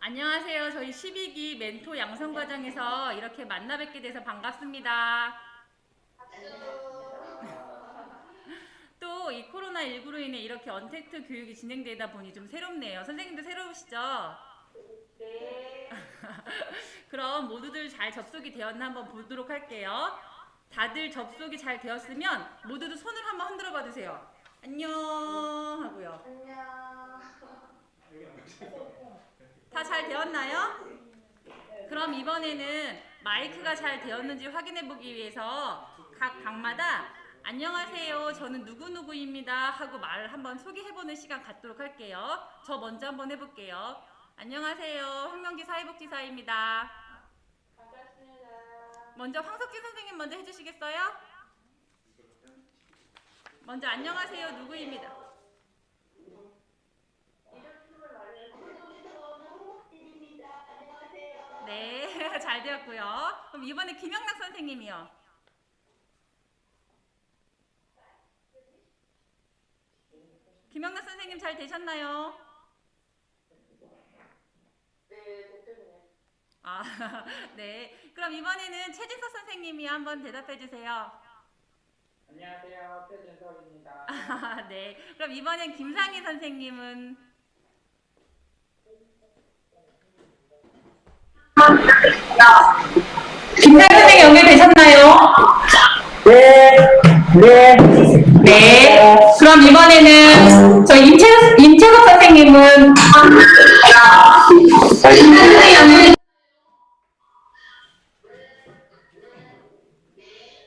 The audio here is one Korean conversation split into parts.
안녕하세요. 저희 12기 멘토 양성 과정에서 이렇게 만나 뵙게 돼서 반갑습니다. 또 이 코로나19로 인해 이렇게 언택트 교육이 진행되다 보니 좀 새롭네요. 선생님도 새로우시죠? 네. 그럼 모두들 잘 접속이 되었나 한번 보도록 할게요. 다들 접속이 잘 되었으면 모두들 손을 한번 흔들어 봐 주세요. 안녕 하고요. 안녕. 다 잘 되었나요? 그럼 이번에는 마이크가 잘 되었는지 확인해 보기 위해서 각 방마다 안녕하세요. 저는 누구누구입니다. 하고 말을 한번 소개해보는 시간 갖도록 할게요. 저 먼저 한번 해볼게요. 안녕하세요. 황명기 사회복지사입니다. 반갑습니다. 먼저 황석진 선생님 먼저 해주시겠어요? 먼저 안녕하세요. 누구입니다. 네, 잘 되었고요. 그럼 이번에 김영락 선생님이요. 김영락 선생님 잘 되셨나요? 네, 대표님. 아, 네. 그럼 이번에는 최진석 선생님이 한번 대답해 주세요. 안녕하세요. 최준석입니다. 아, 네. 그럼 이번엔 김상희 선생님은 김태 선생님 연결되셨나요? 네, 네. 네. 그럼 이번에는 저 임채석 선생님은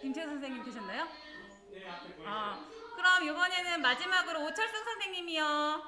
김채 선생님 되셨나요? 그럼 이번에는 마지막으로 오철승 선생님이요.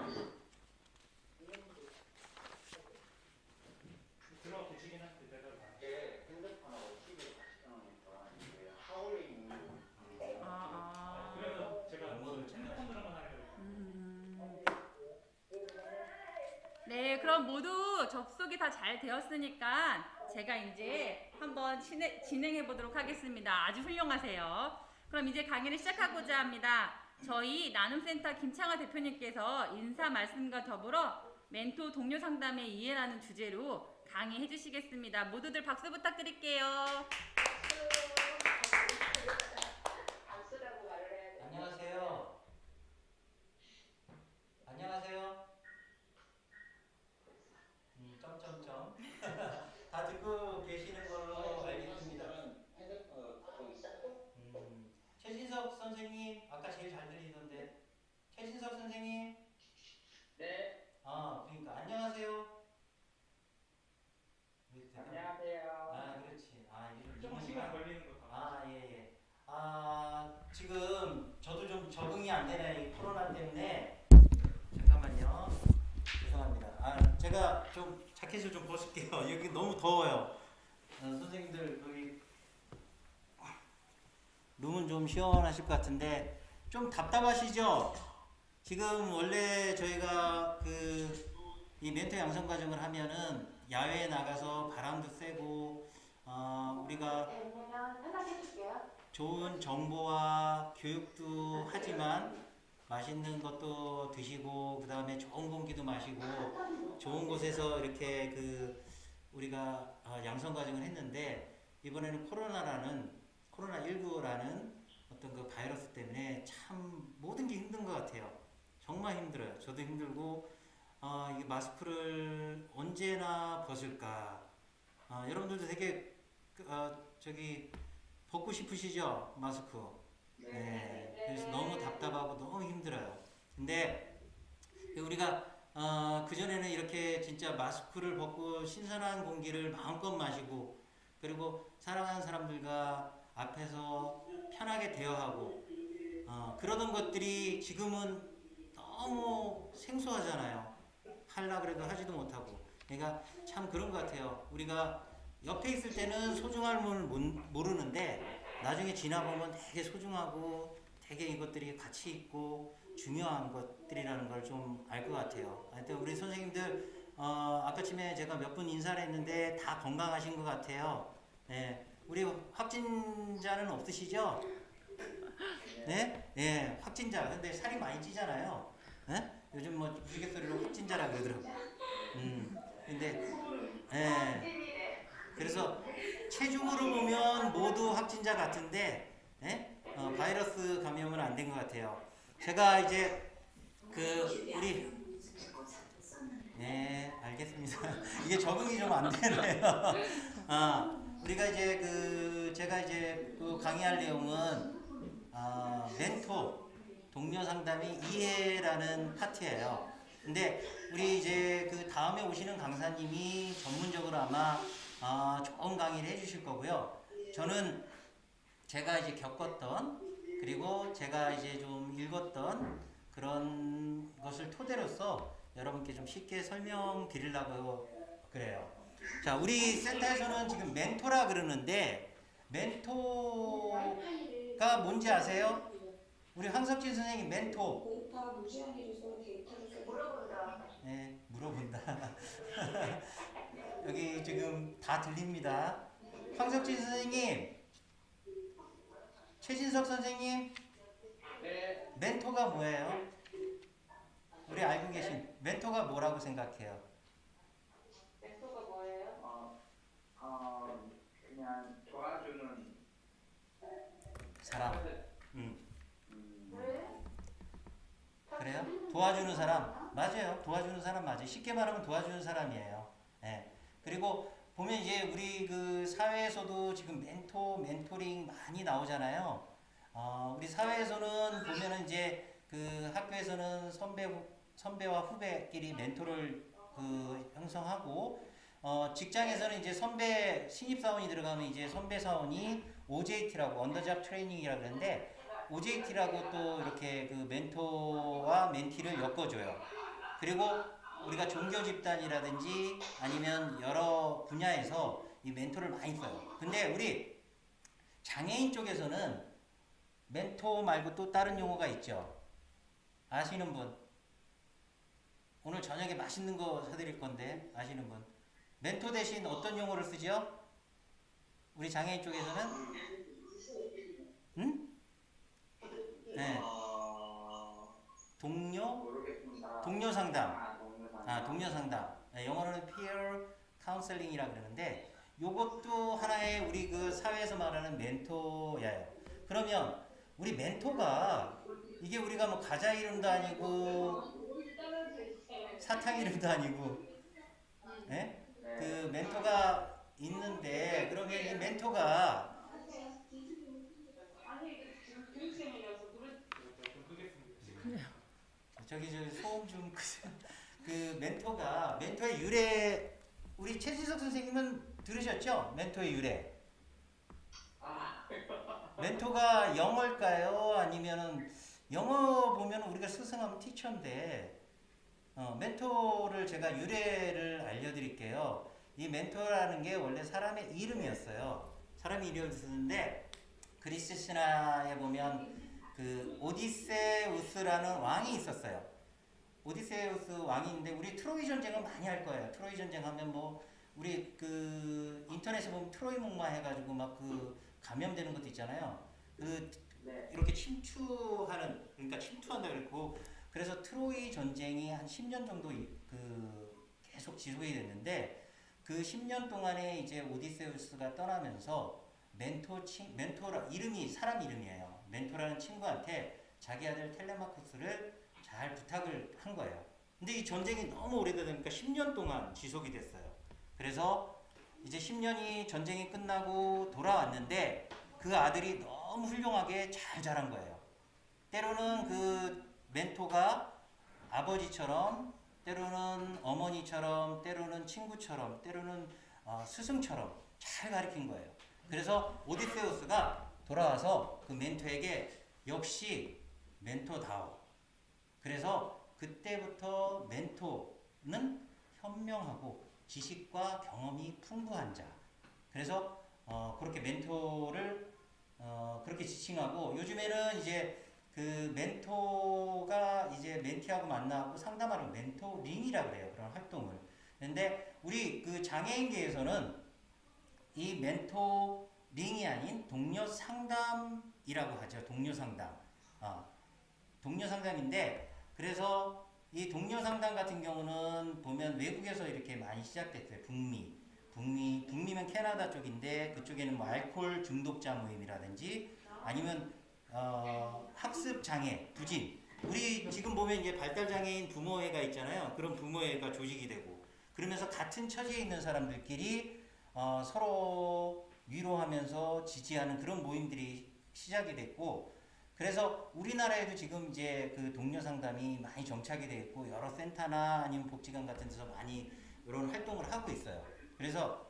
네, 그럼 모두 접속이 다 잘 되었으니까 제가 이제 한번 진행해 보도록 하겠습니다. 아주 훌륭하세요. 그럼 이제 강의를 시작하고자 합니다. 저희 나눔센터 김창아 대표님께서 인사 말씀과 더불어 멘토 동료 상담의 이해라는 주제로 강의해 주시겠습니다. 모두들 박수 부탁드릴게요. 박수라고 말을 해야 돼. 안녕하세요. 안녕하세요. 점점점. 다 듣고 계시는 걸로 알겠습니다. 최진석 선생님, 아까 제일 잘 들리던데. 최진석 선생님. 네, 그러니까 안녕하세요. 안녕하세요. 그렇지. 조금 시간 걸리는 것 같아요. 예, 예. 지금 저도 좀 적응이 안 되네. 이 코로나 때문에. 잠깐만요. 죄송합니다. 제가 좀 자켓을 좀 벗을게요. 여기 너무 더워요. 선생님들 여기 룸은 좀 시원하실 것 같은데 좀 답답하시죠? 지금 원래 저희가 이 멘토 양성 과정을 하면은 야외에 나가서 바람도 쐬고 우리가 네, 그러면 편하게 해줄게요. 좋은 정보와 교육도 하지만 맛있는 것도 드시고 그 다음에 좋은 공기도 마시고 좋은 곳에서 이렇게 우리가 양성 과정을 했는데 이번에는 코로나19라는 어떤 그 바이러스 때문에 참 모든 게 힘든 것 같아요. 정말 힘들어요. 저도 힘들고 이게 마스크를 언제나 벗을까? 여러분들도 되게 저기 벗고 싶으시죠? 마스크. 네. 그래서 너무 답답하고 너무 힘들어요. 근데 우리가 그전에는 이렇게 진짜 마스크를 벗고 신선한 공기를 마음껏 마시고 그리고 사랑하는 사람들과 앞에서 편하게 대화하고 그러던 것들이 지금은 너무 생소하잖아요. 하려고 해도 하지도 못하고. 그러니까 참 그런 것 같아요. 우리가 옆에 있을 때는 소중함을 모르는데 나중에 지나보면 되게 소중하고 되게 이것들이 가치 있고 중요한 것들이라는 걸 좀 알 것 같아요. 하여튼 우리 선생님들 아까쯤에 제가 몇 분 인사를 했는데 다 건강하신 것 같아요. 네, 우리 확진자는 없으시죠? 네? 네, 확진자. 근데 살이 많이 찌잖아요. 네? 요즘 뭐 우스갯소리로 확진자라 그러더라고. 근데 예. 그래서 체중으로 보면 모두 확진자 같은데 바이러스 감염은 안 된 것 같아요. 제가 이제 우리 네 알겠습니다. 이게 적응이 좀 안 되네요. 우리가 이제 제가 이제 강의할 내용은 멘토 동료 상담이 이해라는 파트예요. 근데 우리 이제 다음에 오시는 강사님이 전문적으로 아마 좋은 강의를 해주실 거고요. 저는 제가 이제 겪었던 그리고 제가 이제 좀 읽었던 그런 것을 토대로서 여러분께 좀 쉽게 설명드리려고 그래요. 자, 우리 센터에서는 지금 멘토라 그러는데 멘토가 뭔지 아세요? 우리 황석진 선생님 멘토. 데이터 무시하기 주소 데이터를 물어본다. 네, 물어본다. 여기 지금 다 들립니다. 황석진 선생님, 최진석 선생님, 네. 멘토가 뭐예요? 우리 알고 계신 멘토가 뭐라고 생각해요? 멘토가 뭐예요? 그냥 도와주는 사람. 왜? 그래요? 도와주는 사람. 맞아요. 도와주는 사람 맞아요. 쉽게 말하면 도와주는 사람이에요. 네. 그리고 보면 이제 우리 사회에서도 지금 멘토링 많이 나오잖아요. 우리 사회에서는 보면은 이제 학교에서는 선배와 후배끼리 멘토를 형성하고 직장에서는 이제 신입사원이 들어가면 이제 선배 사원이 OJT라고 언더잡 트레이닝이라고 그러는데 OJT라고 또 이렇게 멘토와 멘티를 엮어줘요. 그리고 우리가 종교 집단이라든지 아니면 여러 분야에서 이 멘토를 많이 써요. 근데 우리 장애인 쪽에서는 멘토 말고 또 다른 용어가 있죠. 아시는 분? 오늘 저녁에 맛있는 거 사드릴 건데 아시는 분? 멘토 대신 어떤 용어를 쓰죠? 우리 장애인 쪽에서는? 응? 네. 동료 상담. 동료 상담. 네, 영어로는 peer counseling이라 그러는데 요것도 하나의 우리 사회에서 말하는 멘토예요. 그러면 우리 멘토가 이게 우리가 뭐 과자 이름도 아니고 사탕 이름도 아니고 네? 멘토가 있는데 그러면 이 멘토가 저기 소음 좀 멘토의 유래 우리 최지석 선생님은 들으셨죠? 멘토의 유래. 멘토가 영어일까요? 아니면은 영어 보면 우리가 스승하면 티처인데 멘토를 제가 유래를 알려드릴게요. 이 멘토라는 게 원래 사람의 이름이었어요. 사람의 이름을 쓰는데 그리스 신화에 보면 오디세우스라는 왕이 있었어요. 오디세우스 왕인데 우리 트로이 전쟁은 많이 할 거예요. 트로이 전쟁 하면 뭐 우리 인터넷에 보면 트로이 목마 해가지고 막 감염되는 것도 있잖아요. 이렇게 그러니까 침투한다 그랬고 그래서 트로이 전쟁이 한 10년 정도 계속 지속이 됐는데 그 10년 동안에 이제 오디세우스가 떠나면서 멘토라 이름이 사람 이름이에요. 멘토라는 친구한테 자기 아들 텔레마쿠스를 잘 부탁을 한 거예요. 근데 이 전쟁이 너무 오래되다 보니까 10년 동안 지속이 됐어요. 그래서 이제 10년이 전쟁이 끝나고 돌아왔는데 그 아들이 너무 훌륭하게 잘 자란 거예요. 때로는 멘토가 아버지처럼, 때로는 어머니처럼, 때로는 친구처럼, 때로는 스승처럼 잘 가르친 거예요. 그래서 오디세우스가 돌아와서 그 멘토에게 역시 멘토다워. 그래서 그때부터 멘토는 현명하고 지식과 경험이 풍부한 자. 그래서 그렇게 멘토를 그렇게 지칭하고 요즘에는 이제 멘토가 이제 멘티하고 만나고 상담하러 멘토링이라고 그래요. 그런 활동을. 근데 우리 장애인계에서는 이 멘토링이 아닌 동료 상담이라고 하죠. 동료 상담. 동료 상담인데 그래서 이 동료 상담 같은 경우는 보면 외국에서 이렇게 많이 시작됐어요. 북미면 캐나다 쪽인데 그쪽에는 뭐 알코올 중독자 모임이라든지 아니면 학습 장애, 부진. 우리 지금 보면 이제 발달 장애인 부모회가 있잖아요. 그런 부모회가 조직이 되고 그러면서 같은 처지에 있는 사람들끼리 서로 위로하면서 지지하는 그런 모임들이 시작이 됐고 그래서 우리나라에도 지금 이제 그 동료 상담이 많이 정착이 되어 있고 여러 센터나 아니면 복지관 같은 데서 많이 이런 활동을 하고 있어요. 그래서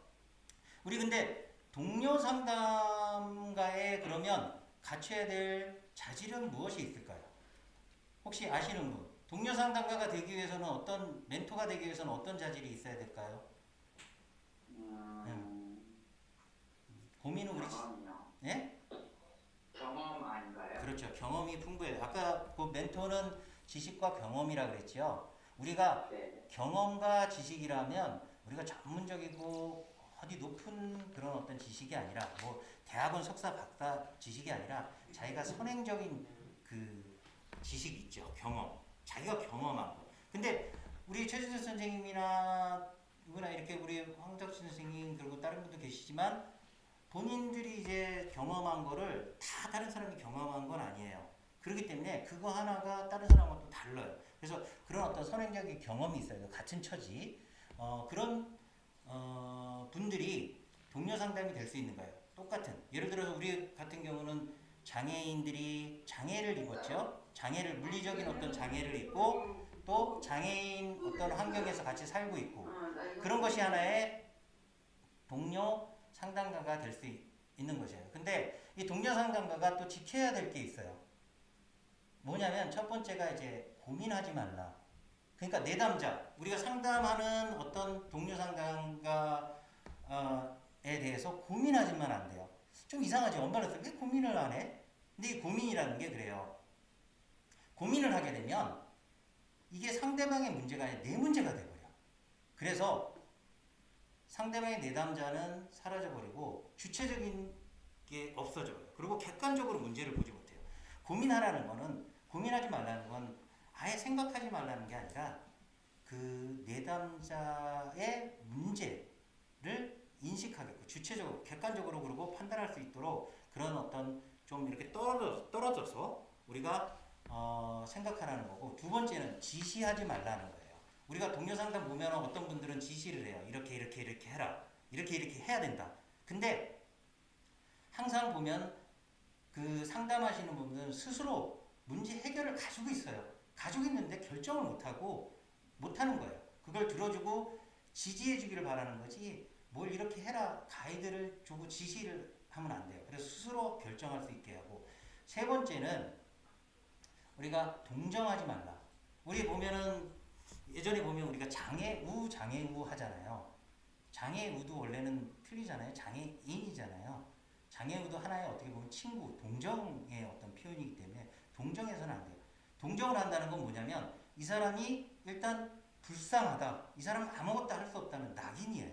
우리 근데 동료 상담가에 그러면 갖춰야 될 자질은 무엇이 있을까요? 혹시 아시는 분? 동료 상담가가 되기 위해서는 어떤 멘토가 되기 위해서는 어떤 자질이 있어야 될까요? 고민은 우리 예? 경험 아닌가요? 그렇죠. 경험이 풍부해요. 아까 그 멘토는 지식과 경험이라 그랬죠. 우리가 네. 경험과 지식이라면 우리가 전문적이고 어디 높은 그런 어떤 지식이 아니라 뭐 대학원 석사 박사 지식이 아니라 자기가 선행적인 그 지식이 있죠. 경험. 자기가 경험한 거. 근데 우리 최준석 선생님이나 누구나 이렇게 우리 황덕진 선생님 그리고 다른 분도 계시지만 본인들이 이제 경험한 거를 다 다른 사람이 경험한 건 아니에요. 그렇기 때문에 그거 하나가 다른 사람과 또 달라요. 그래서 그런 어떤 선행적인 경험이 있어요. 같은 처지. 그런 분들이 동료 상담이 될 수 있는 거예요. 똑같은. 예를 들어서 우리 같은 경우는 장애인들이 장애를 입었죠. 장애를 물리적인 어떤 장애를 입고 또 장애인 어떤 환경에서 같이 살고 있고 그런 것이 하나의 동료 상담가가 될 수 있는 것이에요. 근데 이 동료 상담가가 또 지켜야 될 게 있어요. 뭐냐면 첫 번째가 이제 고민하지 말라. 그러니까 내담자, 우리가 상담하는 어떤 동료 상담가에 대해서 고민하지만 안 돼요. 좀 이상하죠. 엄마로서 왜 고민을 안 해? 근데 이 고민이라는 게 그래요. 고민을 하게 되면 이게 상대방의 문제가 아니라 내 문제가 돼버려. 그래서 상대방의 내담자는 사라져버리고 주체적인 게 없어져요. 그리고 객관적으로 문제를 보지 못해요. 고민하라는 거는 고민하지 말라는 건 아예 생각하지 말라는 게 아니라 그 내담자의 문제를 인식하겠고 주체적으로 객관적으로 그리고 판단할 수 있도록 그런 어떤 좀 이렇게 떨어져서 우리가 생각하라는 거고 두 번째는 지시하지 말라는 거예요. 우리가 동료 상담 보면 어떤 분들은 지시를 해요. 이렇게 해라. 이렇게 해야 된다. 근데 항상 보면 그 상담하시는 분들은 스스로 문제 해결을 가지고 있어요. 가지고 있는데 결정을 못하는 거예요. 그걸 들어주고 지지해 주기를 바라는 거지 뭘 이렇게 해라 가이드를 주고 지시를 하면 안 돼요. 그래서 스스로 결정할 수 있게 하고 세 번째는 우리가 동정하지 말라. 우리 보면은 예전에 보면 우리가 장애우 하잖아요. 장애우도 원래는 틀리잖아요. 장애인이잖아요. 장애우도 하나의 어떻게 보면 친구, 동정의 어떤 표현이기 때문에 동정해서는 안 돼요. 동정을 한다는 건 뭐냐면 이 사람이 일단 불쌍하다. 이 사람은 아무것도 할 수 없다는 낙인이에요.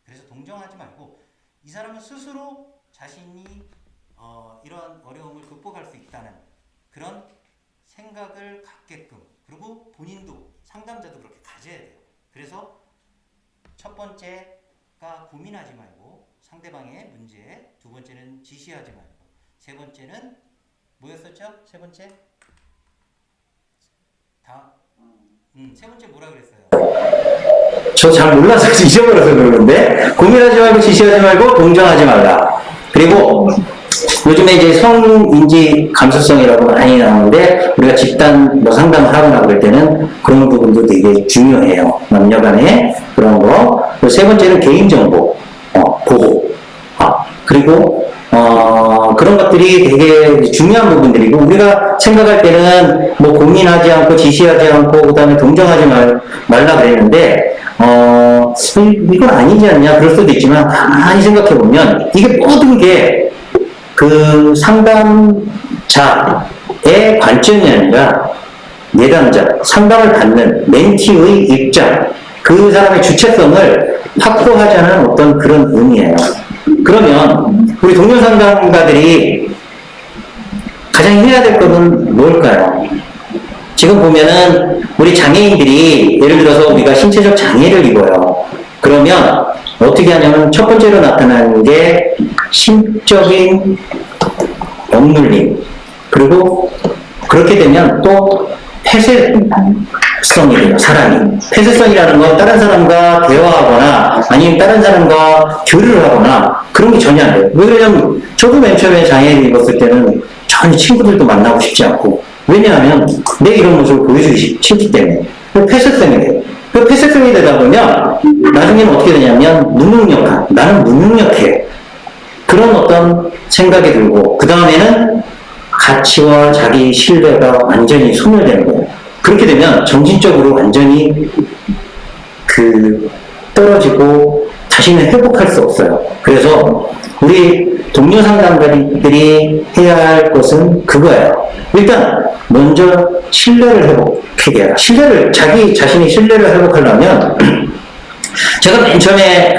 그래서 동정하지 말고 이 사람은 스스로 자신이 이러한 어려움을 극복할 수 있다는 그런 생각을 갖게끔 그리고 본인도 상담자도 그렇게 가져야 돼요. 그래서 첫 번째가 고민하지 말고 상대방의 문제에 두 번째는 지시하지 말고 세 번째는 뭐였었죠? 세 번째? 세 번째 뭐라 그랬어요? 저 잘 몰라서 잊어버려서 그러는데 고민하지 말고 지시하지 말고 동정하지 말라. 그리고 요즘에 이제 성인지 감수성이라고 많이 나오는데 우리가 집단 뭐 상담을 하거나 그럴 때는 그런 부분도 되게 중요해요. 남녀간의 그런 거. 그리고 세 번째는 개인정보 보호. 그리고 그런 것들이 되게 중요한 부분들이고 우리가 생각할 때는 뭐 고민하지 않고 지시하지 않고 그다음에 동정하지 말라 그랬는데 이건 아니지 않냐 그럴 수도 있지만 가만히 생각해 보면 이게 모든 게 그 상담자의 관점이 아니라 내담자, 상담을 받는 멘티의 입장, 그 사람의 주체성을 확보하자는 어떤 그런 의미예요. 그러면 우리 동료 상담가들이 가장 해야 될 것은 뭘까요? 지금 보면은 우리 장애인들이 예를 들어서 우리가 신체적 장애를 입어요. 그러면 어떻게 하냐면 첫 번째로 나타나는 게 심적인 억눌림. 그리고 그렇게 되면 또 폐쇄성이 돼요, 사람이. 폐쇄성이라는 건 다른 사람과 대화하거나 아니면 다른 사람과 교류를 하거나 그런 게 전혀 안 돼요. 왜 그러냐면 저도 맨 처음에 장애를 입었을 때는 전혀 친구들도 만나고 싶지 않고 왜냐하면 내 이런 모습을 보여주기 싫기 때문에 폐쇄성이 돼요. 그 폐쇄성이 되다 보면 나중에는 어떻게 되냐면 무능력한, 나는 무능력해. 그런 어떤 생각이 들고 그 다음에는 가치와 자기 신뢰가 완전히 소멸되는 거예요. 그렇게 되면 정신적으로 완전히 떨어지고 자신을 회복할 수 없어요. 그래서 우리 동료 상담가들이 해야 할 것은 그거예요. 일단 먼저 신뢰를 회복하게 해라. 자기 자신의 신뢰를 회복하려면 제가 맨 처음에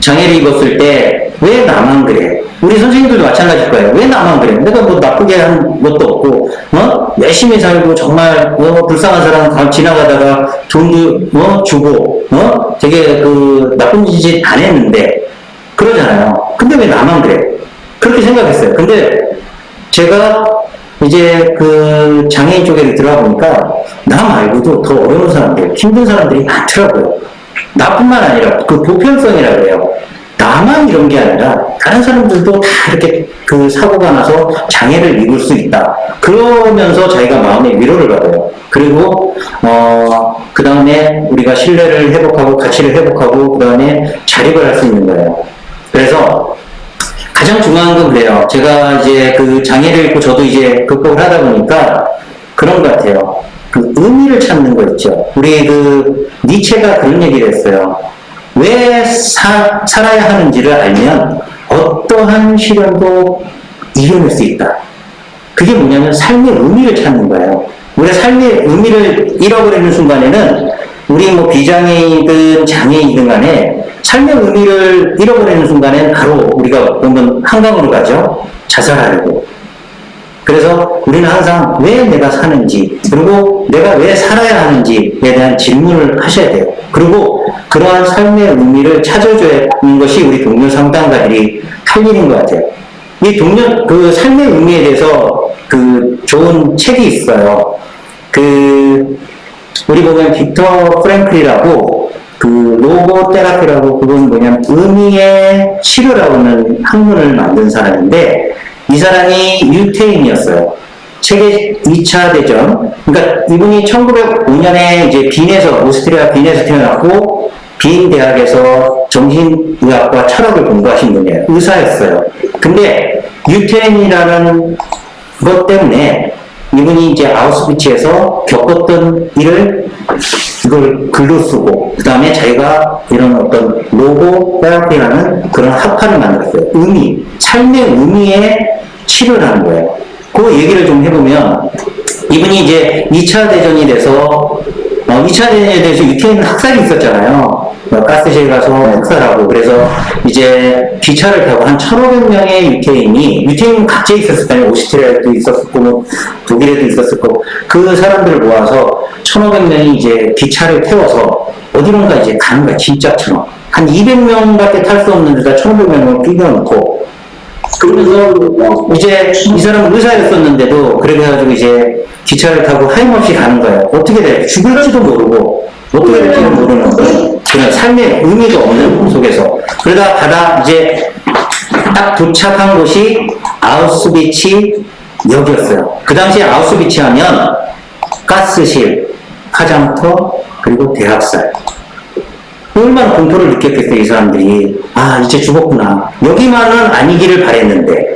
장애를 입었을 때 왜 나만 그래? 우리 선생님들도 마찬가지일 거예요. 왜 나만 그래? 내가 뭐 나쁘게 한 것도 없고, 열심히 살고 정말 불쌍한 사람 지나가다가 돈도 주고, 되게 나쁜 짓 안 했는데 그러잖아요. 근데 왜 나만 그래? 그렇게 생각했어요. 근데 제가 이제 장애인 쪽에 들어가 보니까 나 말고도 더 어려운 사람들, 힘든 사람들이 많더라고요. 나뿐만 아니라 보편성이라 그래요. 나만 이런 게 아니라 다른 사람들도 다 이렇게 사고가 나서 장애를 입을 수 있다. 그러면서 자기가 마음의 위로를 받아요. 그리고 그 다음에 우리가 신뢰를 회복하고 가치를 회복하고 그 다음에 자립을 할 수 있는 거예요. 그래서 가장 중요한 건 그래요. 제가 이제 장애를 입고 저도 이제 극복을 하다 보니까 그런 것 같아요. 의미를 찾는 거 있죠. 우리 니체가 그런 얘기를 했어요. 왜 살아야 하는지를 알면 어떠한 시련도 이겨낼 수 있다. 그게 뭐냐면 삶의 의미를 찾는 거예요. 우리가 삶의 의미를 잃어버리는 순간에는 우리 비장애이든 장애이든 간에 삶의 의미를 잃어버리는 순간엔 바로 우리가 보면 한강으로 가죠. 자살하려고. 그래서 우리는 항상 왜 내가 사는지 그리고 내가 왜 살아야 하는지에 대한 질문을 하셔야 돼요. 그리고 그러한 삶의 의미를 찾아줘야 하는 것이 우리 동료 상담가들이 할 일인 것 같아요. 이 삶의 의미에 대해서 좋은 책이 있어요. 우리 보면 빅터 프랭클이라고 로고 테라피라고 그건 뭐냐면 의미의 치료라고는 학문을 만든 사람인데 이 사람이 유태인이었어요. 세계 2차 대전. 그러니까 이분이 1905년에 이제 오스트리아 빈에서 태어났고 빈 대학에서 정신의학과 철학을 공부하신 분이에요. 의사였어요. 근데 유태인이라는 것 때문에 이분이 이제 아우슈비츠에서 겪었던 일을 이걸 글로 쓰고 그 다음에 자기가 이런 어떤 로고 테라피라는 그런 학파를 만들었어요. 삶의 의미에 치료를 하는 거예요. 그 얘기를 좀 해보면 이분이 이제 2차 대전이 돼서 2차 대전에 대해서 유태인 학살이 있었잖아요. 가스실에 가서 학살하고 그래서 이제 기차를 타고 한 1,500명의 유태인은 각지에 있었을 거 아니에요. 오스트리아에도 있었고 독일에도 있었을 거고 그 사람들을 모아서 1,500명이 이제 기차를 태워서 어디론가 이제 가는 거야. 진짜처럼 한 200명밖에 탈 수 없는 데다 1,500명을 끼워놓고 그러면서 이제 이 사람은 의사였었는데도 그래가지고 이제 기차를 타고 하염없이 가는 거예요. 어떻게 돼? 죽을지도 모르고 어떻게 될지는 모르는 그런 삶의 의미가 없는 속에서 그러다 이제 딱 도착한 곳이 아우슈비츠 역이었어요. 그 당시에 아우슈비츠 하면 가스실, 화장터 그리고 대학살 얼마나 공포를 느꼈겠어요, 이 사람들이. 이제 죽었구나. 여기만은 아니기를 바랬는데.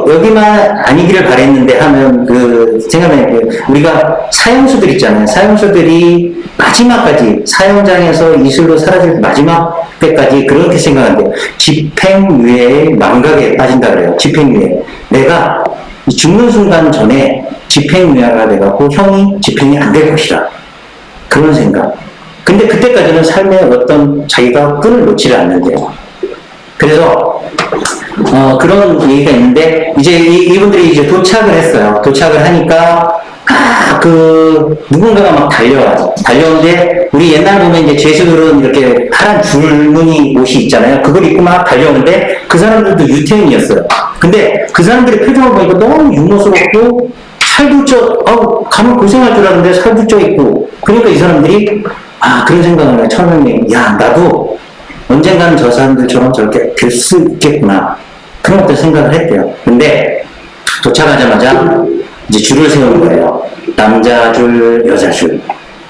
여기만 아니기를 바랬는데 하면, 생각나요. 우리가 사형수들 있잖아요. 사형수들이 마지막까지, 사형장에서 이슬로 사라질 마지막 때까지 그렇게 생각하는데, 집행유예의 망각에 빠진다 그래요. 집행유예. 내가 죽는 순간 전에 집행유예가 돼갖고 형이 집행이 안 될 것이다. 그런 생각. 근데 그때까지는 삶의 어떤 자기가 끈을 놓지를 않는데요. 그래서 그런 얘기가 있는데, 이제 이분들이 이제 도착을 했어요. 도착을 하니까, 누군가가 막 달려오는데, 우리 옛날 보면 이제 제수들은 이렇게 파란 줄무늬 옷이 있잖아요. 그걸 입고 막 달려오는데, 그 사람들도 유태인이었어요. 근데 그 사람들의 표정을 보니까 너무 유머스럽고, 살도 가면 고생할 줄 알았는데 살도 쪄 있고, 그러니까 이 사람들이, 그런 생각을 해요. 처음에, 야, 나도 언젠가는 저 사람들처럼 저렇게 될 수 있겠구나. 그런 어떤 생각을 했대요. 근데 도착하자마자 이제 줄을 세우는 거예요. 남자 줄, 여자 줄.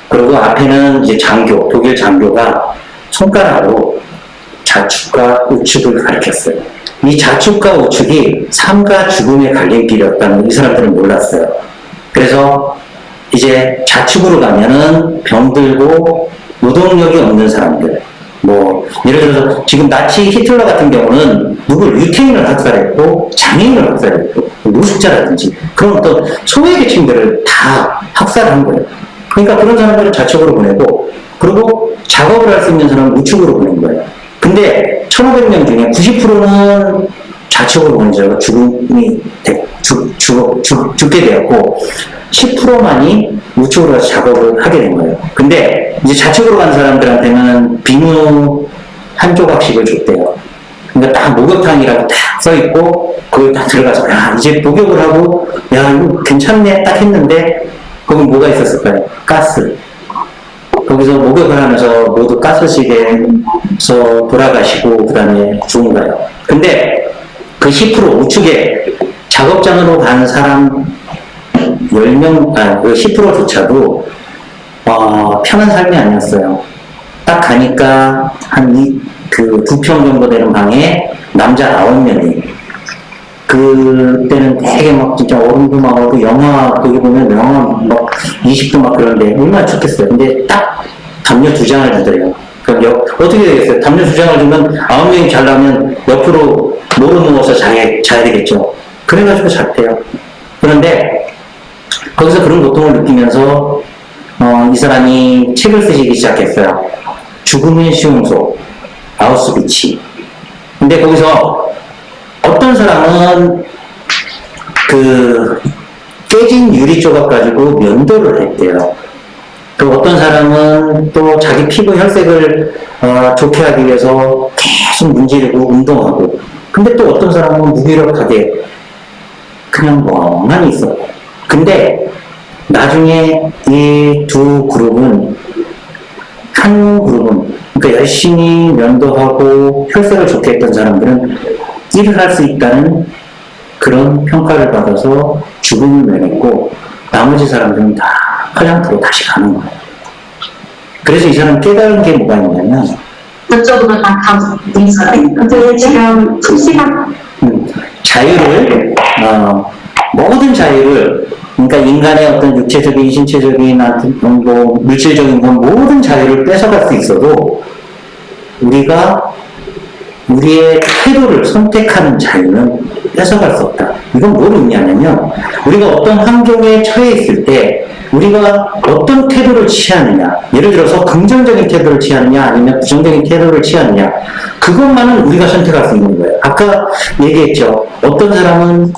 그리고 앞에는 이제 장교, 독일 장교가 손가락으로 자축과 우측을 가리켰어요. 이 자축과 우측이 삶과 죽음의 갈림길이었다는 걸 이 사람들은 몰랐어요. 그래서 이제 좌측으로 가면은 병들고 노동력이 없는 사람들, 예를 들어서 지금 나치 히틀러 같은 경우는 유태인을 학살했고 장애인을 학살했고 노숙자라든지 그런 어떤 소외계층들을 다 학살한 거예요. 그러니까 그런 사람들을 좌측으로 보내고, 그리고 작업을 할 수 있는 사람은 우측으로 보낸 거예요. 근데 1500명 중에 90%는 좌측으로 보내져서 죽게 되었고 10%만이 우측으로 가서 작업을 하게 된 거예요. 근데 이제 좌측으로 간 사람들한테는 비누 한 조각씩을 줬대요. 그러니까 딱 목욕탕이라고 딱 써있고 거기 딱 들어가서 이제 목욕을 하고 이거 괜찮네 딱 했는데 거기 뭐가 있었을까요? 가스. 거기서 목욕을 하면서 모두 가스실에서 돌아가시고 그 다음에 죽은 거예요. 근데 그 10% 우측에 작업장으로 간 사람 10명, 그 10%조차도 편한 삶이 아니었어요. 딱 가니까 그 2평 정도 되는 방에 남자 9명이, 그때는 되게 막 진짜 얼음도 막 오고 거기 보면 영하 막 20도 막 그런데 얼마나 좋겠어요. 근데 딱 담요 2장을 주더래요. 그럼 어떻게 되겠어요? 담요 2장을 주면 9명이 자려면 옆으로 모로 누워서 자야 되겠죠. 그래가지고 잤대요. 그런데 거기서 그런 고통을 느끼면서 이 사람이 책을 쓰기 시작했어요. 죽음의 수용소, 아우슈비츠. 근데 거기서 어떤 사람은 깨진 유리 조각 가지고 면도를 했대요. 또 어떤 사람은 또 자기 피부 혈색을 좋게 하기 위해서 계속 문지르고 운동하고, 근데 또 어떤 사람은 무기력하게 그냥 멍하니 있었고. 근데 나중에 이 두 그룹은, 한 그룹은, 그러니까 열심히 면도하고 혈색을 좋게 했던 사람들은 일을 할 수 있다는 그런 평가를 받아서 죽음을 면했고, 나머지 사람들은 다 화장터로 다시 가는 거예요. 그래서 이 사람 깨달은 게 뭐가 있냐면, 저쪽으로 다 가서 근데 지금 실시간 자유를, 모든 자유를, 그러니까 인간의 어떤 육체적인, 신체적인, 물질적인 건 모든 자유를 뺏어갈 수 있어도 우리가 우리의 태도를 선택하는 자유는 뺏어갈 수 없다. 이건 뭘 의미하냐면, 우리가 어떤 환경에 처해 있을 때 우리가 어떤 태도를 취하느냐, 예를 들어서 긍정적인 태도를 취하느냐 아니면 부정적인 태도를 취하느냐, 그것만은 우리가 선택할 수 있는 거예요. 아까 얘기했죠. 어떤 사람은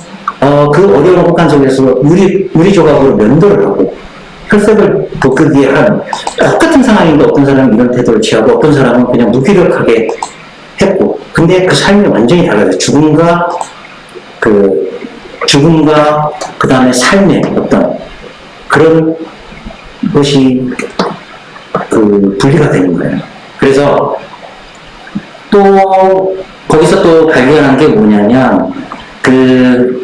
그 어려운 혹한 속에서 유리 조각으로 면도를 하고 혈색을 돋기 위해 한 똑같은 상황인데 어떤 사람은 이런 태도를 취하고 어떤 사람은 그냥 무기력하게 했고, 근데 그 삶이 완전히 달라요. 죽음과 그 다음에 삶의 어떤 그런 것이 분리가 되는 거예요. 그래서 또 거기서 또 발견한 게 뭐냐면,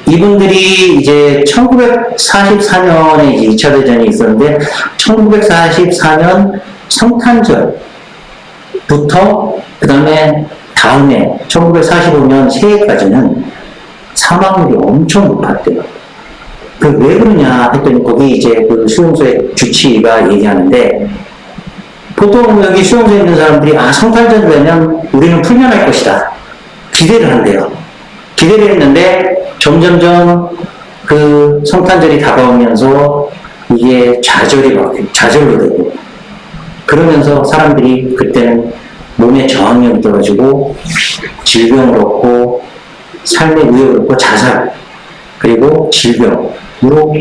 이분들이 이제 1944년에 이제 2차 대전이 있었는데 1944년 성탄절부터 그 다음에 1945년 새해까지는 사망률이 엄청 높았대요. 왜 그러냐 했더니 거기 이제 수용소의 주치의가 얘기하는데, 보통 여기 수용소에 있는 사람들이 성탄절 되면 우리는 풀려날 것이다 기대를 한대요. 기대를 했는데 점점점 그 성탄절이 다가오면서 이게 좌절로 되고, 그러면서 사람들이 그때는 몸에 저항력이 떨어지고 질병을 얻고 삶의 위협을 받고 자살, 그리고 질병으로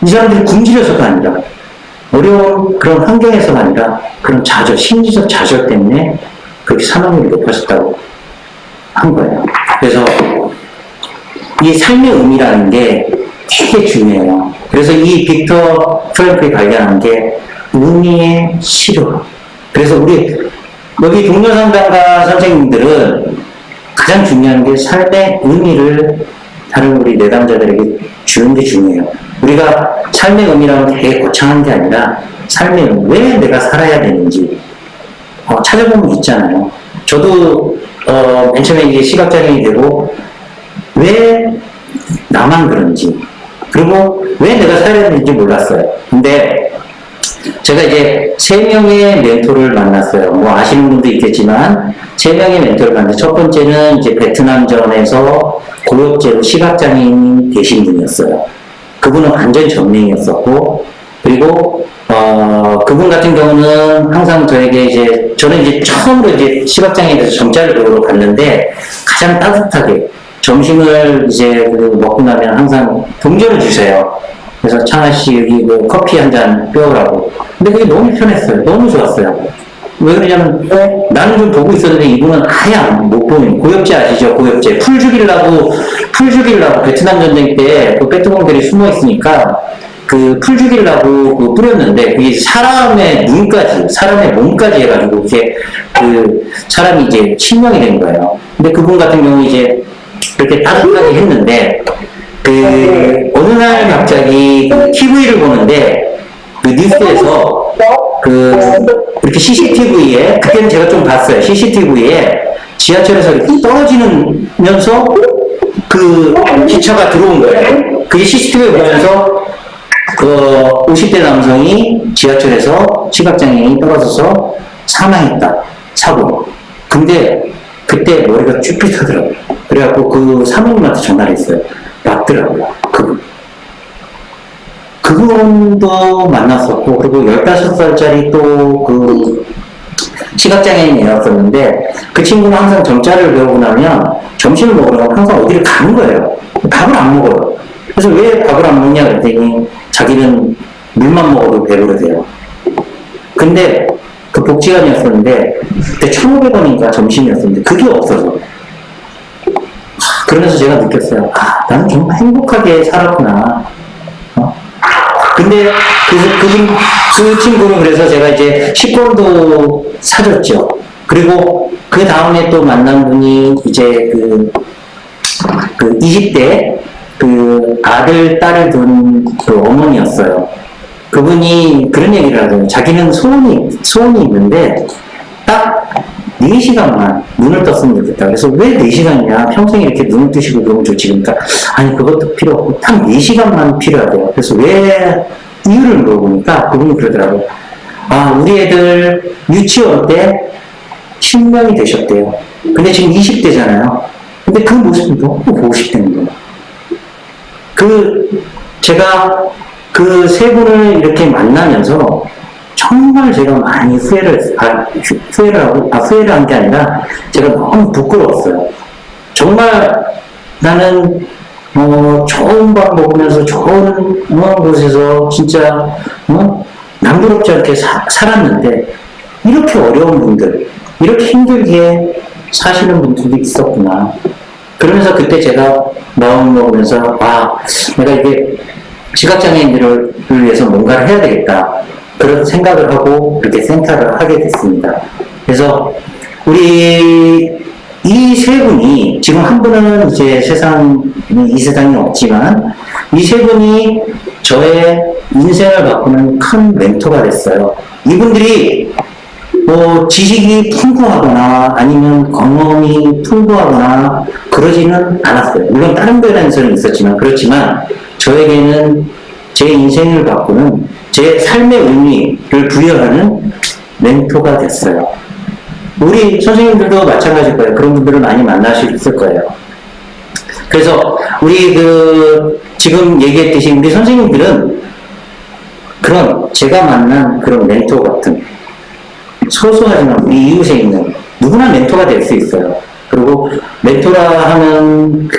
이 사람들이 굶주려서가 아니라 어려운 그런 환경에서가 아니라 그런 좌절, 심리적 좌절 때문에 그렇게 사망률이 높아졌다고 한 거예요. 그래서 이 삶의 의미라는 게 되게 중요해요. 그래서 이 빅터 프랭클이 발견한 게 의미의 실효. 그래서 우리 여기 동료 상담가 선생님들은 가장 중요한 게 삶의 의미를 다른 우리 내담자들에게 주는 게 중요해요. 우리가 삶의 의미라면 되게 거창한 게 아니라 삶의 의미, 왜 내가 살아야 되는지 찾아보면 있잖아요. 저도 맨 처음에 이게 시각장애인이 되고 왜 나만 그런지, 그리고 왜 내가 살아야 되는지 몰랐어요. 근데 제가 이제 3명의 멘토를 만났어요. 뭐 아시는 분도 있겠지만 3명의 멘토를 만났어요. 첫 번째는 이제 베트남전에서 고엽제로 시각장애인이 되신 분이었어요. 그분은 완전 전맹이었었고, 그리고 그분 같은 경우는 항상 저에게 이제, 저는 이제 처음으로 이제 시각장애에 대해서 점자를 배우러 갔는데 가장 따뜻하게 점심을 이제 먹고 나면 항상 동전을 주세요. 그래서 창아 씨 여기 뭐 커피 한 잔 빼오라고. 근데 그게 너무 편했어요. 너무 좋았어요. 왜 그러냐면 나는 좀 보고 있었는데 이분은 아예 못 보는, 고엽제 아시죠? 고엽제. 풀 죽이려고 베트남 전쟁 때 그 베트공들이 숨어 있으니까 그 풀 죽이려고 그 뿌렸는데 그게 사람의 눈까지, 사람의 몸까지 해가지고 그게 그 사람이 이제 실명이 된 거예요. 근데 그분 같은 경우 이제 그렇게 따뜻하게 했는데 그 어느 날 갑자기 그 TV를 보는데 그 뉴스에서 그 이렇게 CCTV에, 그때는 제가 좀 봤어요. CCTV에 지하철에서 이렇게 떨어지면서 그 기차가 들어온 거예요. 그게 CCTV에 보면서 그 50대 남성이 지하철에서 시각장애인이 떨어져서 사망했다. 사고. 근데 그때 머리가 쭈삣하더라고요. 그래갖고 그 사모님한테 전화를 했어요. 맞더라고요. 그분도 만났었고, 그리고 15살짜리 또 그 시각장애인 애였었는데, 그 친구는 항상 점자를 배우고 나면 점심을 먹으려면 항상 어디를 가는 거예요. 밥을 안 먹어요. 그래서 왜 밥을 안 먹냐 그랬더니 자기는 물만 먹어도 배부르대요. 근데 그 복지관이었었는데, 그때 1,500원인가 점심이었었는데, 그게 없어서. 그러면서 제가 느꼈어요. 아, 나는 정말 행복하게 살았구나. 근데 그 친구는 그래서 제가 이제 식권도 사줬죠. 그리고 그 다음에 또 만난 분이 이제 그 20대 그 아들, 딸을 둔 그 어머니였어요. 그분이 그런 얘기를 하더라고요. 자기는 소원이 있는데 딱 4시간만 눈을 떴으면 좋겠다. 그래서 왜 4시간이냐? 평생 이렇게 눈을 뜨시고 그러면 좋지. 그러니까, 아니, 그것도 필요 없고, 딱 4시간만 필요하대요. 그래서 왜 이유를 물어보니까 그분이 그러더라고요. 아, 우리 애들 유치원 때 신명이 되셨대요. 근데 지금 20대잖아요. 근데 그 모습이 너무 보고 싶다는 거예요. 제가 그 3분을 이렇게 만나면서 정말 제가 많이 후회를 한 게 아니라 제가 너무 부끄러웠어요. 정말 나는 좋은 밥 먹으면서 좋은 곳에서 진짜 남부럽지 않게 살았는데 이렇게 어려운 분들, 이렇게 힘들게 사시는 분들도 있었구나. 그러면서 그때 제가 마음을 먹으면서 내가 이게 시각장애인들을 위해서 뭔가를 해야 되겠다. 그런 생각을 하고 이렇게 센터를 하게 됐습니다. 그래서 우리 이 3분이, 지금 한 분은 이제 이 세상에 없지만 이 3분이 저의 인생을 바꾸는 큰 멘토가 됐어요. 이분들이 뭐 지식이 풍부하거나 아니면 경험이 풍부하거나 그러지는 않았어요. 물론 다른 분야에서는 있었지만, 그렇지만 저에게는 제 인생을 바꾸는, 제 삶의 의미를 부여하는 멘토가 됐어요. 우리 선생님들도 마찬가지일 거예요. 그런 분들을 많이 만나셨을 거예요. 그래서 우리 지금 얘기했듯이 우리 선생님들은 그런 제가 만난 그런 멘토 같은 소소하지만 우리 이웃에 있는 누구나 멘토가 될 수 있어요. 그리고 멘토라 하면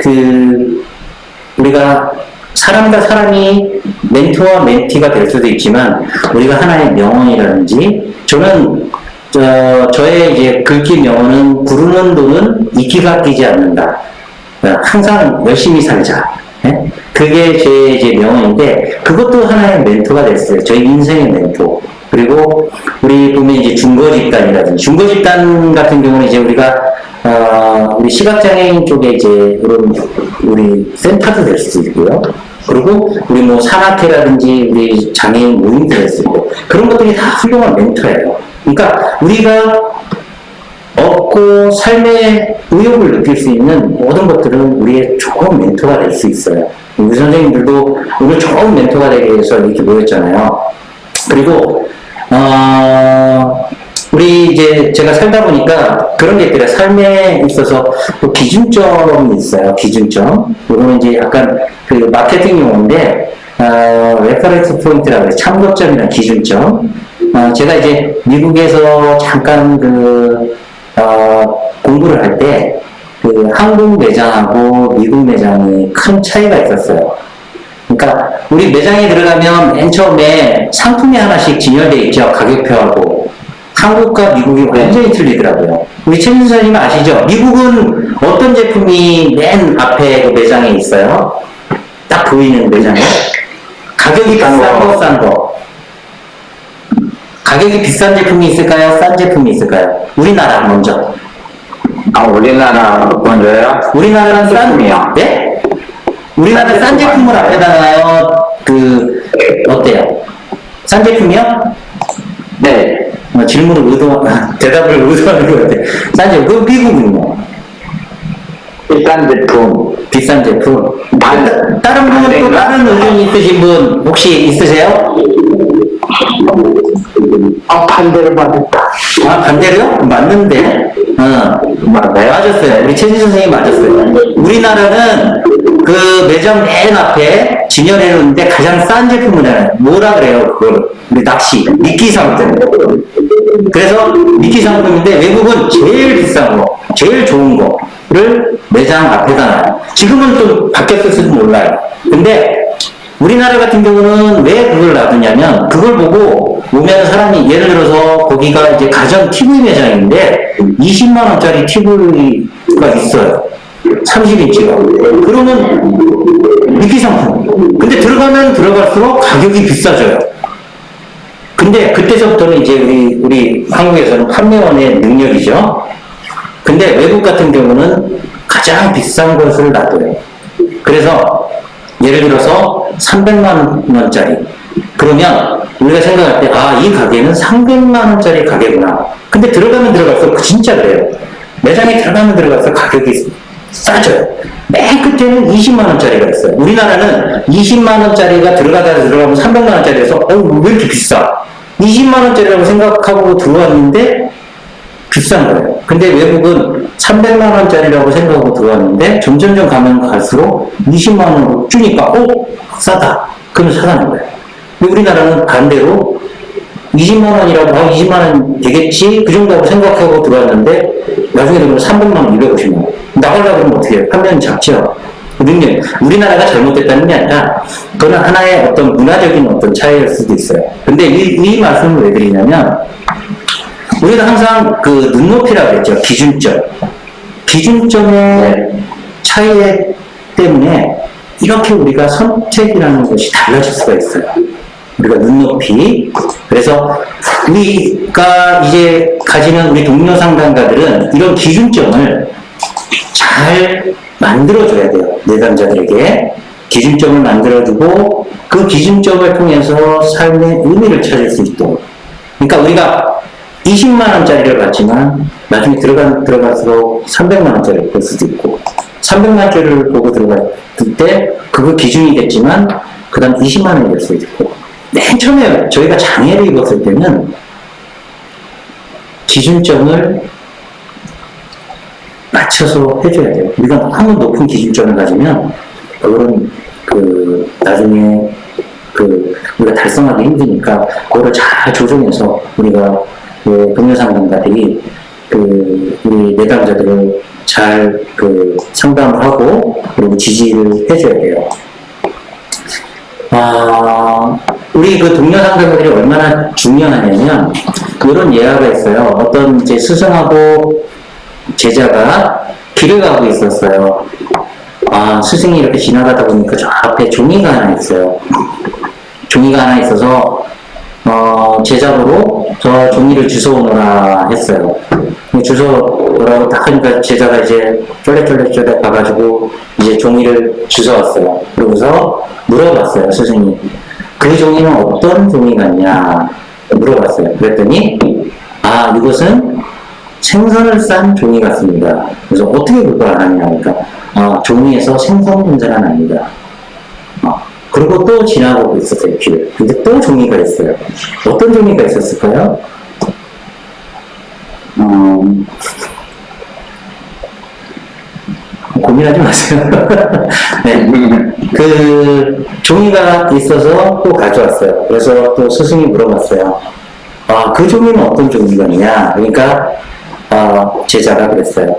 우리가 사람과 사람이 멘토와 멘티가 될 수도 있지만 우리가 하나의 명언이라든지 저는 저의 이제 글귀 명언은 부르는 돈은 이끼가 끼지 않는다. 항상 열심히 살자. 예? 그게 제 이제 명언인데 그것도 하나의 멘토가 됐어요. 저희 인생의 멘토. 그리고 우리 보면 이제 중거 집단이라든지 중거 집단 같은 경우는 이제 우리가 우리 시각장애인 쪽에 이제 이런 우리 센터도 될 수 있고요. 그리고 우리 뭐 산악회라든지 우리 장애인 모임도 될 수 있고 그런 것들이 다 훌륭한 멘토예요. 그러니까 우리가 얻고 삶의 의욕을 느낄 수 있는 모든 것들은 우리의 좋은 멘토가 될 수 있어요. 우리 선생님들도 오늘 좋은 멘토가 되기 위해서 이렇게 모였잖아요. 그리고 우리 이제 제가 살다 보니까 그런 게 있더라고요. 삶에 있어서 또 기준점이 있어요. 기준점. 이거는 이제 약간 그 마케팅 용어인데, 레퍼런스 포인트라고 해요. 참고점이나 기준점. 제가 이제 미국에서 잠깐 공부를 할 때, 한국 매장하고 미국 매장이 큰 차이가 있었어요. 그러니까 우리 매장에 들어가면 맨 처음에 상품이 하나씩 진열되어 있죠. 가격표하고. 한국과 미국이 완전히 틀리더라고요. 우리 최민수 선생님 아시죠? 미국은 어떤 제품이 맨 앞에 그 매장에 있어요? 딱 보이는 매장에. 가격이 비싼 거, 싼 거. 가격이 비싼 제품이 있을까요? 싼 제품이 있을까요? 우리나라 먼저. 우리나라 먼저요? 우리나라는 싼 제품이요. 네? 우리나라 싼 제품을 앞에다가요. 어때요? 싼 제품이요? 네. 질문을 대답을 의도하는 것 같아요. 싼 제품. 그 미국은요? 비싼 제품. 비싼 제품. 다른 분은 또 다른 의견이 있으신 분 혹시 있으세요? 반대로 맞았다. 반대로요? 맞는데. 맞았어요. 우리 최진 선생님 맞았어요. 우리나라는 그 매장 맨 앞에 진열해 놓는데 가장 싼 제품을 해요. 뭐라 그래요? 그걸. 우리 낚시. 미끼 상품. 그래서 미끼 상품인데 외국은 제일 비싼 거, 제일 좋은 거를 매장 앞에다 놔요. 지금은 좀 바뀌었을지도 몰라요. 근데 우리나라 같은 경우는 왜 그걸 놔두냐면 그걸 보고 오면 사람이 예를 들어서 거기가 이제 가전 TV 매장인데 20만 원짜리 TV가 있어요. 30인치가. 그러면 미끼 상품. 근데 들어가면 들어갈수록 가격이 비싸져요. 근데 그때서부터는 이제 우리 한국에서는 판매원의 능력이죠. 근데 외국 같은 경우는 가장 비싼 것을 놔둬요. 그래서 예를 들어서 300만 원짜리. 그러면 우리가 생각할 때, 이 가게는 300만 원짜리 가게구나. 근데 들어가면 들어갈수록 진짜 그래요. 매장에 들어가면 들어갈수록 가격이 싸져요. 맨 끝에는 20만 원짜리가 있어요. 우리나라는 20만 원짜리가 들어가면 300만 원짜리에서 왜 이렇게 비싸? 20만 원짜리라고 생각하고 들어왔는데 비싼 거예요. 근데 외국은 300만 원짜리라고 생각하고 들어왔는데 점점점 가면 갈수록 20만 원으로 주니까 싸다. 그러면 사다는 거예요. 근데 우리나라는 반대로 20만 원이라고 20만 원 되겠지? 그 정도라고 생각하고 들어왔는데 나중에 되면 300만 원, 250만 원. 나가려고 그러면 어떻게 해요? 판매는 작죠? 능력. 우리나라가 잘못됐다는 게 아니라 그건 하나의 어떤 문화적인 어떤 차이일 수도 있어요. 근데 이 말씀을 왜 드리냐면 우리가 항상 그 눈높이라고 했죠. 기준점. 기준점의 차이 때문에 이렇게 우리가 선택이라는 것이 달라질 수가 있어요. 우리가 눈높이. 그래서 우리가 이제 가지는 우리 동료 상담가들은 이런 기준점을 잘 만들어줘야 돼요. 내담자들에게. 기준점을 만들어주고 그 기준점을 통해서 삶의 의미를 찾을 수 있도록. 그러니까 우리가 20만 원짜리를 받지만 나중에 들어갈수록 300만 원짜리를 볼 수도 있고 300만 원짜리를 보고 들어갈 때 그거 기준이 됐지만 그 다음 20만 원이 될 수도 있고 맨 처음에 저희가 장애를 입었을 때는 기준점을 맞춰서 해줘야 돼요. 우리가 너무 높은 기준점을 가지면 그거는 나중에 우리가 달성하기 힘드니까 그거를 잘 조정해서 우리가 동료 상담가들이 우리 내담자들을 잘 상담을 하고 그리고 지지를 해줘야 돼요. 우리 동료 상담가들이 얼마나 중요하냐면 이런 예화가 있어요. 어떤 이제 스승하고 제자가 길을 가고 있었어요. 스승이 이렇게 지나가다 보니까 저 앞에 종이가 하나 있어요. 종이가 하나 있어서 제자보고 저 종이를 주워오너라 했어요. 주워오라고 딱 하니까 제자가 이제 쫄래쫄래 가가지고 이제 종이를 주워왔어요. 그러고서 물어봤어요, 스승이. 그 종이는 어떤 종이 같냐 물어봤어요. 그랬더니 이것은 생선을 싼 종이 같습니다. 그래서 어떻게 그걸 아느냐 하니까 종이에서 생선 냄새가 납니다. 그리고 또 지나가고 있었어요, 길을. 근데 또 종이가 있어요. 어떤 종이가 있었을까요? 고민하지 마세요. 네. 그 종이가 있어서 또 가져왔어요. 그래서 또 스승이 물어봤어요. 그 종이는 어떤 종이거냐? 그러니까 제자가 그랬어요.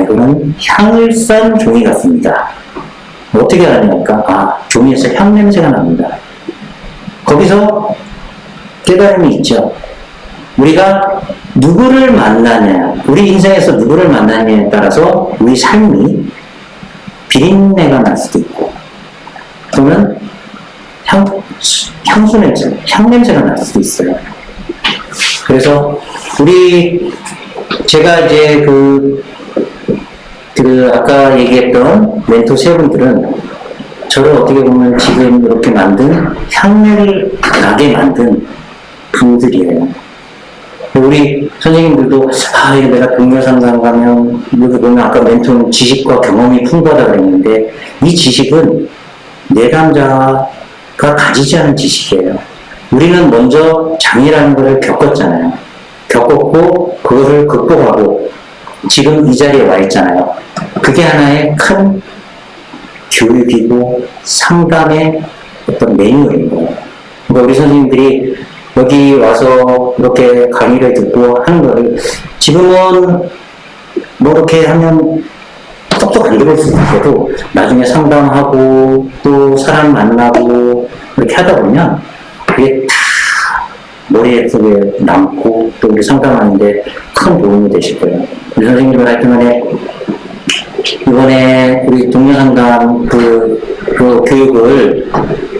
이거는 향을 싼 종이 같습니다. 어떻게 알았냐니까 종이에서 향 냄새가 납니다. 거기서 깨달음이 있죠. 우리가 누구를 만나냐, 우리 인생에서 누구를 만나냐에 따라서 우리 삶이 비린내가 날 수도 있고, 또는 향수 냄새, 향 냄새가 날 수도 있어요. 그래서 제가 이제 아까 얘기했던 멘토 세 분들은 저를 어떻게 보면 지금 이렇게 만든, 향내를 나게 만든 분들이에요. 우리 선생님들도 이거 내가 동료 상담 가면 여기 보면 아까 멘토는 지식과 경험이 풍부하다 그랬는데 이 지식은 내담자가 가지지 않은 지식이에요. 우리는 먼저 장애라는 것을 겪었잖아요. 겪었고 그것을 극복하고 지금 이 자리에 와 있잖아요. 그게 하나의 큰 교육이고 상담의 어떤 매뉴얼인 거예요. 그러니까 우리 선생님들이 여기 와서 이렇게 강의를 듣고 하는 거를 지금은 뭐 이렇게 하면 똑똑 안 들을 수 있어도 나중에 상담하고 또 사람 만나고 이렇게 하다 보면 그게 다 머리에 속에 남고 또 우리 상담하는데 큰 도움이 되실 거예요. 우리 선생님들 하여튼간에 이번에 우리 동료 상담 그 교육을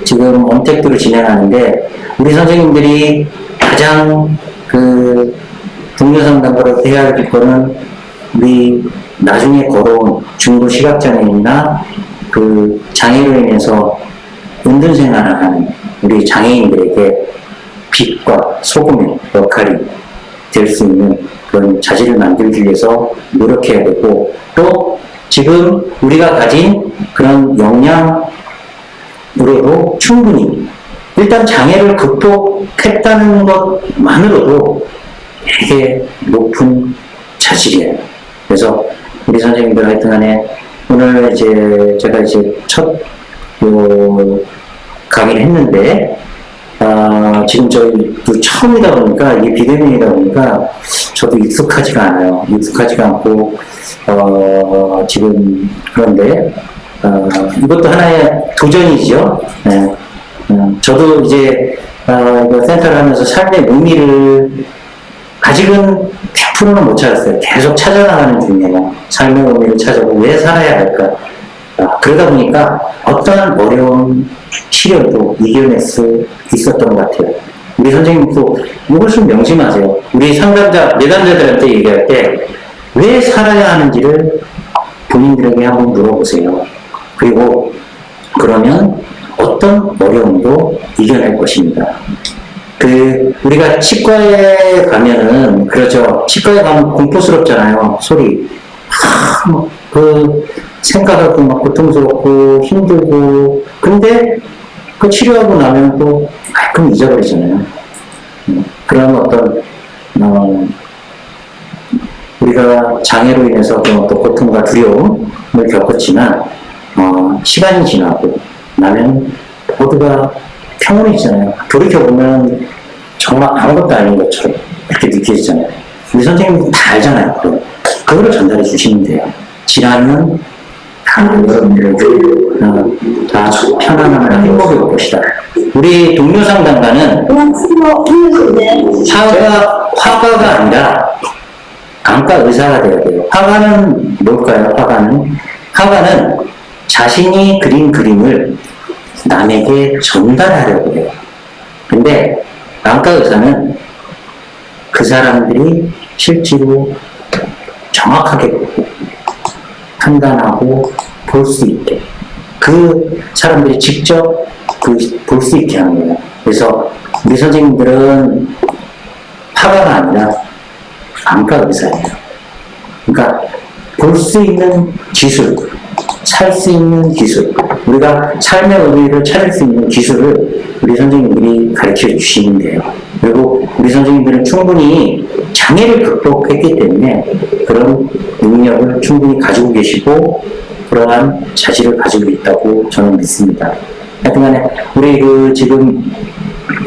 지금 언택트로 진행하는데 우리 선생님들이 가장 동료 상담가로 해야 할 거는 우리 나중에 걸어온 중도 시각장애인이나 장애로 인해서 은둔생활을 하는 우리 장애인들에게 빛과 소금의 역할이 될 수 있는 그런 자질을 만들기 위해서 노력해야 되고, 또 지금 우리가 가진 그런 역량으로도 충분히 일단 장애를 극복했다는 것만으로도 되게 높은 자질이에요. 그래서 우리 선생님들 하여튼간에 오늘 제가 첫 강의를 했는데 지금 저희도 처음이다 보니까 이게 비대면이다 보니까 저도 익숙하지가 않아요. 익숙하지가 않고 지금 그런데 이것도 하나의 도전이죠. 네. 저도 이제 센터를 하면서 삶의 의미를 아직은 100%는 못 찾았어요. 계속 찾아나가는 중이에요. 삶의 의미를 찾아보고 왜 살아야 할까. 그러다 보니까 어떠한 어려운 시련도 이겨낼 수 있었던 것 같아요. 우리 선생님도 이것을 명심하세요. 우리 내담자들한테 얘기할 때 왜 살아야 하는지를 본인들에게 한번 물어보세요. 그리고 그러면 어떤 어려움도 이겨낼 것입니다. 우리가 치과에 가면은, 그렇죠. 치과에 가면 공포스럽잖아요. 소리. 생각하고 막 고통스럽고 힘들고, 근데 치료하고 나면 또 가끔 잊어버리잖아요. 그런 어떤, 우리가 장애로 인해서 어떤 고통과 두려움을 겪었지만, 시간이 지나고 나면 모두가 평온해지잖아요. 돌이켜보면 정말 아무것도 아닌 것처럼 그렇게 느껴지잖아요. 우리 선생님도 다 알잖아요. 그거를 전달해 주시면 돼요. 질환은 다 여러분들에게 다 편안함과 행복이 올 것이다. 우리 동료 상담가는 화가가 아니라 안과 의사가 되어야 돼요. 화가는 뭘까요? 화가는 자신이 그린 그림을 남에게 전달하려고 해요. 근데 안과 의사는 그 사람들이 실제로 정확하게 판단하고 볼 수 있게, 그 사람들이 직접 볼 수 있게 하는 거예요. 그래서 우리 선생님들은 화가가 아니라 안과 의사예요. 그러니까 볼 수 있는 기술, 살 수 있는 기술, 우리가 삶의 의미를 찾을 수 있는 기술을 우리 선생님들이 가르쳐 주시면 돼요. 그리고 우리 선생님들은 충분히 장애를 극복했기 때문에 그런 능력을 충분히 가지고 계시고 그러한 자질을 가지고 있다고 저는 믿습니다. 하여튼간에 우리 지금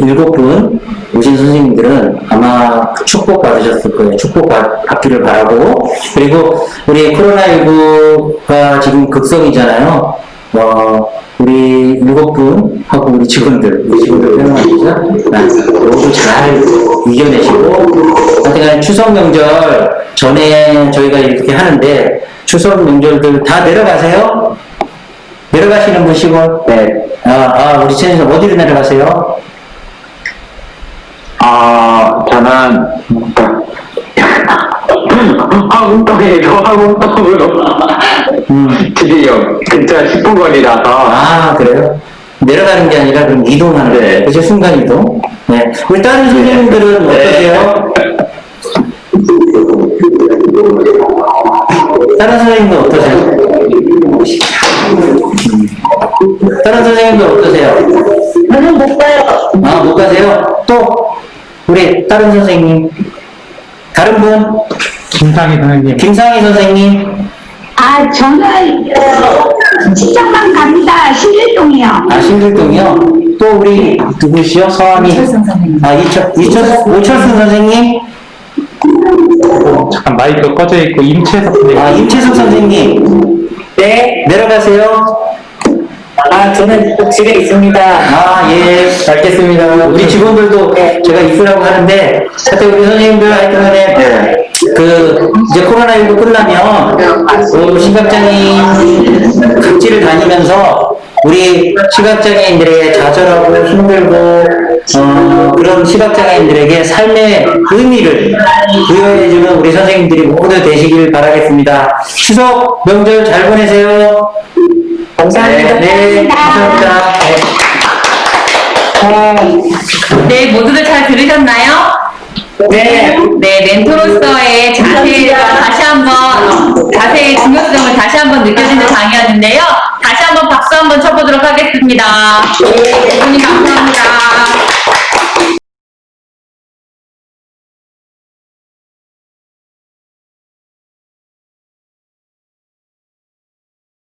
7분 오신 선생님들은 아마 축복 받으셨을 거예요. 축복 받기를 바라고. 그리고 우리 코로나19가 지금 극성이잖아요. 우리 7분하고 우리 직원들 설명하시죠? 모두 잘 이겨내시고, 하여튼간 추석 명절 전에 저희가 이렇게 하는데, 추석 명절들 다 내려가세요? 내려가시는 분 시골? 네. 우리 최진선 어디로 내려가세요? 저는 화곡동으로 드디어 근처 10분 거리라서. 그래요? 내려가는 게 아니라 그럼 이동하는 거예요. 그죠? 순간 이동. 네. 우리 다른 선생님들은 어떠세요? 다른 선생님들 어떠세요? 다른 선생님들 어떠세요? 저는 못 가요. 못 가세요? 또 우리 다른 선생님, 다른 분? 김상희 선생님. 김상희 선생님. 저는 시장만 갑니다. 신일동이요. 신길동이요? 또 우리 누구시요? 성함이? 오철순 선생님. 오철순 선생님? 잠깐 마이크 꺼져 있고 임채석 선생님. 임채석 선생님. 네, 내려가세요. 저는 집에 있습니다. 예, 알겠습니다. 우리 직원들도 제가 있으라고 하는데, 하여튼 우리 선생님들 하여튼간에, 이제 코로나19 끝나면, 시각장애인 각지를 다니면서, 우리 시각장애인들에게 좌절하고 힘들고, 그런 시각장애인들에게 삶의 의미를 부여해주는 우리 선생님들이 모두 되시길 바라겠습니다. 추석 명절 잘 보내세요. 감사합니다. 네, 감사합니다. 네, 모두들 잘 들으셨나요? 네, 멘토로서의 자세의 중요성을 다시 한번 느껴지는 강의였는데요. 다시 한번 박수 한번 쳐보도록 하겠습니다. 네,